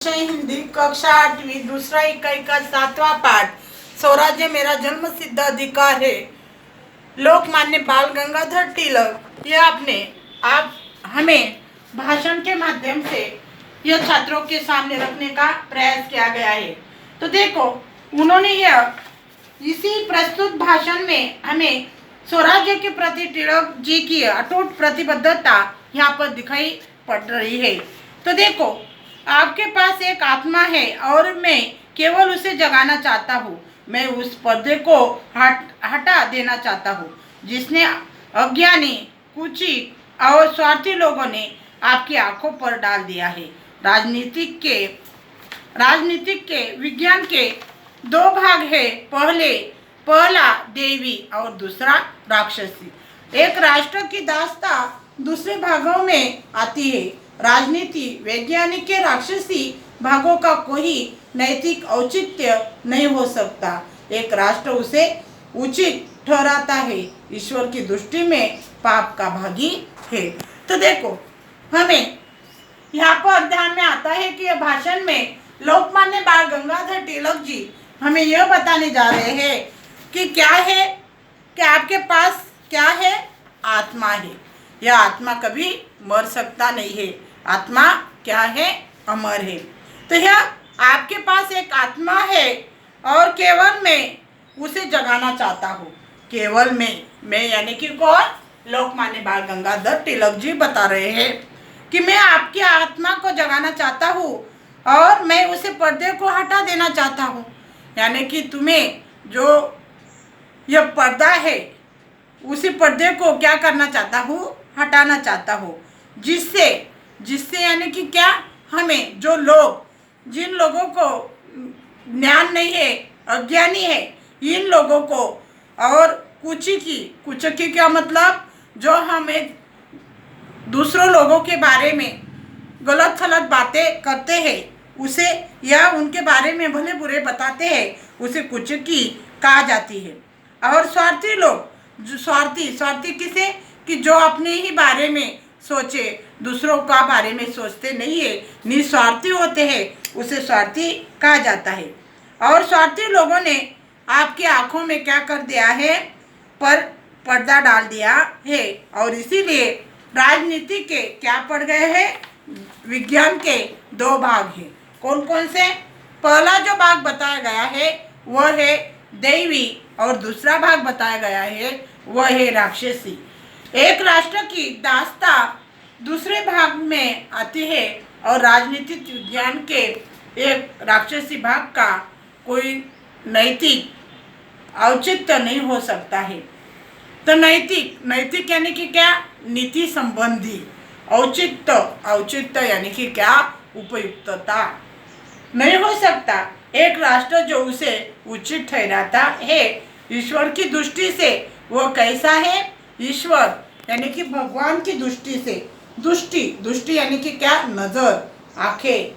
विषय हिंदी कक्षा 8वीं दूसरा इकाई का 7वां पाठ। स्वराज्य मेरा जन्म सिद्ध अधिकार है। लोकमान्य बाल गंगाधर तिलक। यह आप हमें भाषण के माध्यम से यह छात्रों के सामने रखने का प्रयास किया गया है। तो देखो, उन्होंने यह इसी प्रस्तुत भाषण में हमें स्वराज्य के प्रति तिलक जी की अटूट प्रतिबद्धता यहाँ पर दिखाई पड़ रही है। तो देखो, आपके पास एक आत्मा है और मैं केवल उसे जगाना चाहता हूँ। मैं उस पर्दे को हटा देना चाहता हूँ जिसने अज्ञानी, कुचित और स्वार्थी लोगों ने आपकी आंखों पर डाल दिया है। राजनीतिक के विज्ञान के दो भाग है। पहला देवी और दूसरा राक्षसी। एक राष्ट्र की दास्ता दूसरे भागों में आती है। राजनीति वैज्ञानिक के राक्षसी भागों का कोई नैतिक औचित्य नहीं हो सकता। एक राष्ट्र उसे उचित ठहराता है, ईश्वर की दृष्टि में पाप का भागी है। तो देखो, हमें यहाँ पर ध्यान में आता है कि यह भाषण में लोकमान्य बाल गंगाधर तिलक जी हमें यह बताने जा रहे हैं कि क्या है कि आपके पास क्या है, आत्मा है। यह आत्मा कभी मर सकता नहीं है। आत्मा क्या है, अमर है। तो यह आपके पास एक आत्मा है और केवल मैं उसे जगाना चाहता हूँ। केवल मैं यानी कि कौन? लोकमान्य बाल गंगाधर तिलक जी बता रहे हैं कि मैं आपकी आत्मा को जगाना चाहता हूँ और मैं उसे पर्दे को हटा देना चाहता हूँ। यानी कि तुम्हें जो यह पर्दा है उसी पर्दे को क्या करना चाहता हूँ, हटाना चाहता हूँ। जिससे यानी कि क्या, हमें जिन लोगों को ज्ञान नहीं है, अज्ञानी है, इन लोगों को, और कुचकी क्या मतलब, जो हमें दूसरों लोगों के बारे में गलत थलत बातें करते हैं उसे, या उनके बारे में भले बुरे बताते हैं, उसे कुचकी कहा जाती है। और स्वार्थी लोग, जो स्वार्थी किसे, कि जो अपने ही बारे में सोचे, दूसरों का बारे में सोचते नहीं है, निस्वार्थी होते हैं, उसे स्वार्थी कहा जाता है। और स्वार्थी लोगों ने आपकी आंखों में क्या कर दिया है, पर्दा डाल दिया है। और इसीलिए राजनीति के क्या पड़ गए हैं, विज्ञान के दो भाग हैं। कौन कौन से? पहला जो भाग बताया गया है वह है दैवी और दूसरा भाग बताया गया है वह है राक्षसी। एक राष्ट्र की दास्ता दूसरे भाग में आती है और राजनीतिक विज्ञान के एक राक्षसी भाग का कोई नैतिक औचित्य नहीं हो सकता है। तो नैतिक यानी कि क्या, नीति संबंधी। औचित्य यानी कि क्या, उपयुक्तता नहीं हो सकता। एक राष्ट्र जो उसे उचित ठहराता है ईश्वर की दृष्टि से, वो कैसा है? ईश्वर यानी कि भगवान की दृष्टि से। दृष्टि यानी कि क्या, नजर, आंखें।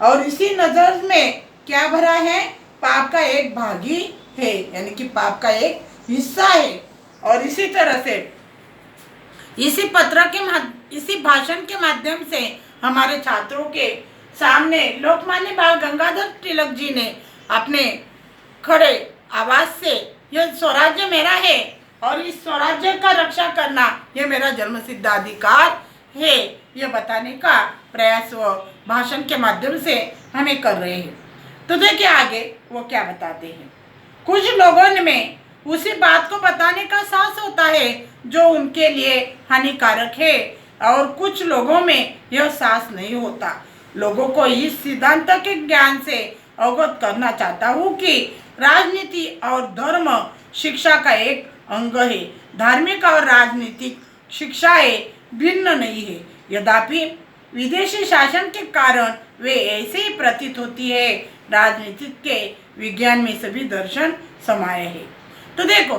और इसी नजर में क्या भरा है? पाप का एक भागी है, यानी कि पाप का एक हिस्सा है। और इसी तरह से इसी भाषण के माध्यम से हमारे छात्रों के सामने लोकमान्य बाल गंगाधर तिलक जी ने अपने खड़े आवाज से यह स्वराज्य मेरा है और इस स्वराज्य का रक्षा करना यह मेरा जन्मसिद्ध अधिकार है, यह बताने का प्रयास वो भाषण के माध्यम से हमें कर रहे हैं। तो देखिए आगे वो क्या बताते हैं। कुछ लोगों में उसी बात को बताने का साहस होता है जो उनके लिए हानिकारक है, और कुछ लोगों में यह साहस नहीं होता। लोगों को इस सिद्धांत के ज्ञान से अवगत करना चाहता हूँ कि राजनीति और धर्म शिक्षा का एक अंग है। धार्मिक और राजनीतिक शिक्षाएं भिन्न नहीं है, यद्यपि विदेशी शासन के कारण वे ऐसे ही प्रतीत होती है। राजनीति के विज्ञान में सभी दर्शन समाये है। तो देखो,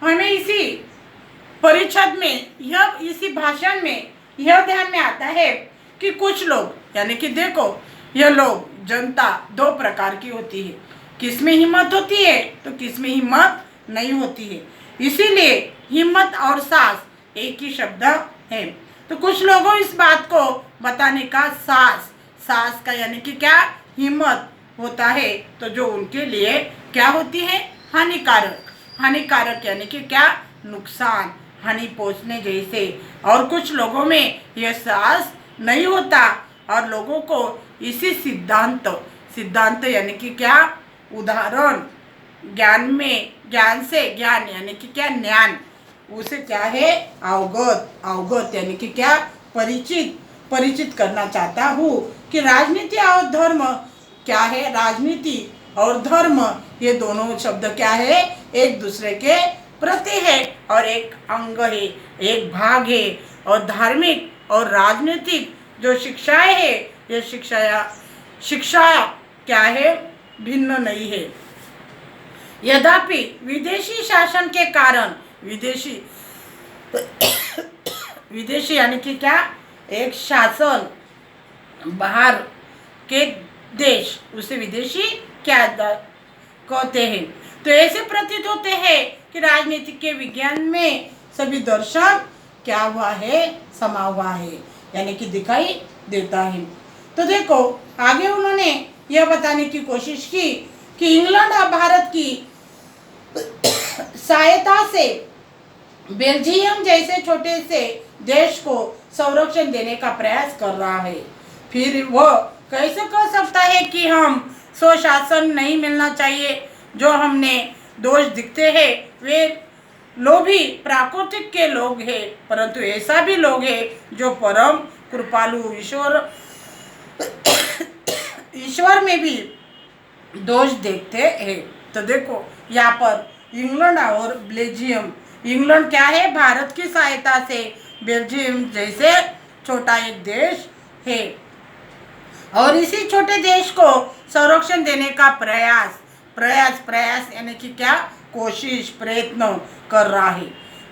हमें इसी परिच्छेद में इसी भाषण में यह ध्यान में आता है कि कुछ लोग यानी कि देखो, यह लोग, जनता दो प्रकार की होती है। किसमें हिम्मत होती है तो किसमें हिम्मत नहीं होती है। इसीलिए हिम्मत और साहस एक ही शब्द है। तो कुछ लोगों इस बात को बताने का साहस साहस का यानी कि क्या, हिम्मत होता है, तो जो उनके लिए क्या होती है, हानिकारक। हानिकारक यानी कि क्या, नुकसान, हानि पहुंचने जैसे। और कुछ लोगों में यह साहस नहीं होता और लोगों को इसी सिद्धांत, सिद्धांत यानी कि क्या, उदाहरण, ज्ञान में, ज्ञान से, ज्ञान यानी कि क्या, ज्ञान, उसे क्या है, अवगत, अवगत यानी कि क्या, परिचित, परिचित करना चाहता हूँ कि राजनीति और धर्म क्या है, राजनीति और धर्म ये दोनों शब्द क्या है, एक दूसरे के प्रति है और एक अंग है, एक भाग है। और धार्मिक और राजनीतिक जो शिक्षाएं है, ये शिक्षा क्या है, भिन्न नहीं है। यद्यपि विदेशी शासन के कारण, विदेशी विदेशी यानी कि क्या, एक शासन, बाहर के देश, उसे विदेशी क्या कहते हैं। तो ऐसे प्रतीत होते हैं कि राजनीति के विज्ञान में सभी दर्शन क्या हुआ है, समा हुआ है, यानी कि दिखाई देता है। तो देखो आगे उन्होंने यह बताने की कोशिश की कि इंग्लैंड और भारत की सहायता से बेल्जियम जैसे छोटे से देश को संरक्षण देने का प्रयास कर रहा है। फिर वह कैसे कह सकता है कि हम स्वशासन नहीं मिलना चाहिए। जो हमने दोष दिखते हैं वे लोभी प्राकृतिक के लोग हैं, परंतु ऐसा भी लोग हैं जो परम कृपालु ईश्वर में भी दोष देखते हैं। तो देखो यहाँ पर इंग्लैंड और बेल्जियम, इंग्लैंड क्या है, भारत की सहायता से बेल्जियम जैसे छोटा एक देश है और इसी छोटे देश को संरक्षण देने का प्रयास यानी कि क्या, कोशिश, प्रयत्न कर रहा है।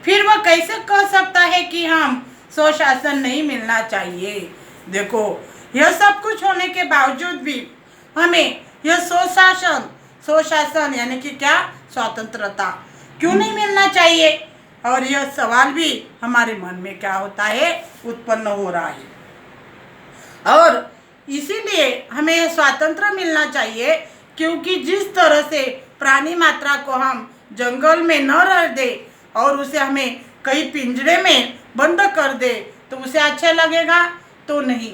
फिर वह कैसे कह सकता है कि हम स्वशासन नहीं मिलना चाहिए। देखो यह सब कुछ होने के बावजूद भी हमें यह स्वशासन यानी कि क्या, स्वतंत्रता क्यों नहीं मिलना चाहिए। और यह सवाल भी हमारे मन में क्या होता है, उत्पन्न हो रहा है। और इसीलिए हमें यह स्वातंत्र्य मिलना चाहिए क्योंकि जिस तरह से प्राणी मात्रा को हम जंगल में न रह दे और उसे हमें कहीं पिंजरे में बंद कर दे तो उसे अच्छा लगेगा, तो नहीं।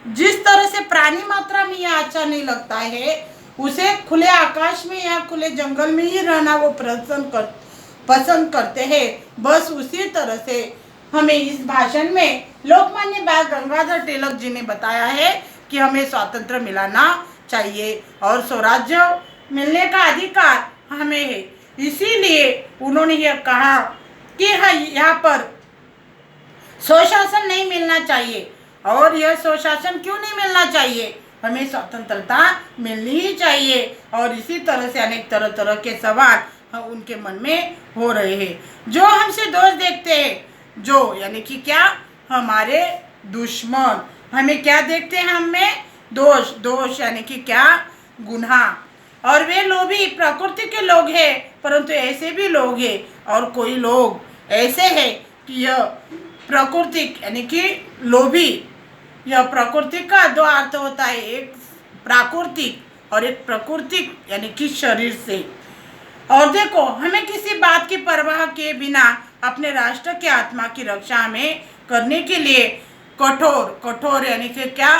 जिस तरह से प्राणी मात्रा में यह अच्छा नहीं लगता है, उसे खुले आकाश में या खुले जंगल में ही रहना वो पसंद करते हैं। बस उसी तरह से हमें इस भाषण में लोकमान्य बाल गंगाधर तिलक जी ने बताया है कि हमें स्वातंत्र्य मिलाना चाहिए और स्वराज्य मिलने का अधिकार हमें है। इसीलिए उन्होंने यह कहा कि यहाँ पर स्वशासन नहीं मिलना चाहिए। और यह स्वशासन क्यों नहीं मिलना चाहिए, हमें स्वतंत्रता मिलनी ही चाहिए। और इसी तरह से अनेक तरह के सवाल उनके मन में हो रहे हैं। जो हमसे दोष देखते हैं, जो यानी कि क्या, हमारे दुश्मन हमें क्या देखते हैं, हमें दोष यानी कि क्या, गुनाह। और वे लोभी प्रकृति के लोग हैं, परंतु ऐसे भी लोग हैं और कोई लोग ऐसे हैं कि यह प्राकृतिक यानी कि लोभी, यह प्रकृति का दो अर्थ होता है, एक प्राकृतिक और एक प्राकृतिक यानी कि शरीर से। और देखो हमें किसी बात की परवाह किए बिना अपने राष्ट्र के आत्मा की रक्षा हमें करने के लिए कठोर यानी कि क्या,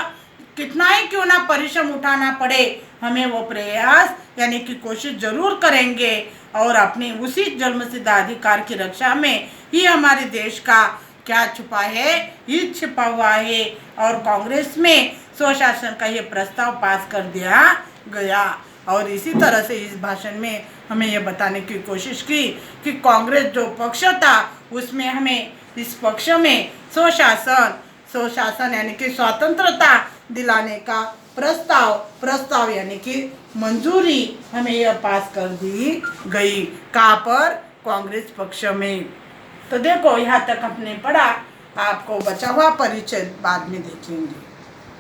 कितना ही क्यों ना परिश्रम उठाना पड़े, हमें वो प्रयास यानी कि कोशिश जरूर करेंगे। और अपने उसी जन्मसिद्ध अधिकार की रक्षा में ही हमारे देश का क्या छुपा है, हित छिपा हुआ है। और कांग्रेस में स्वशासन का ये प्रस्ताव पास कर दिया गया। और इसी तरह से इस भाषण में हमें यह बताने की कोशिश की कि कांग्रेस जो पक्ष था उसमें हमें इस पक्ष में स्वशासन यानी कि स्वतंत्रता दिलाने का प्रस्ताव यानी कि मंजूरी हमें यह पास कर दी गई। कहाँ पर, कांग्रेस पक्ष में। तो देखो यहाँ तक हमने पढ़ा, आपको बचा हुआ परिचय बाद में देखेंगे।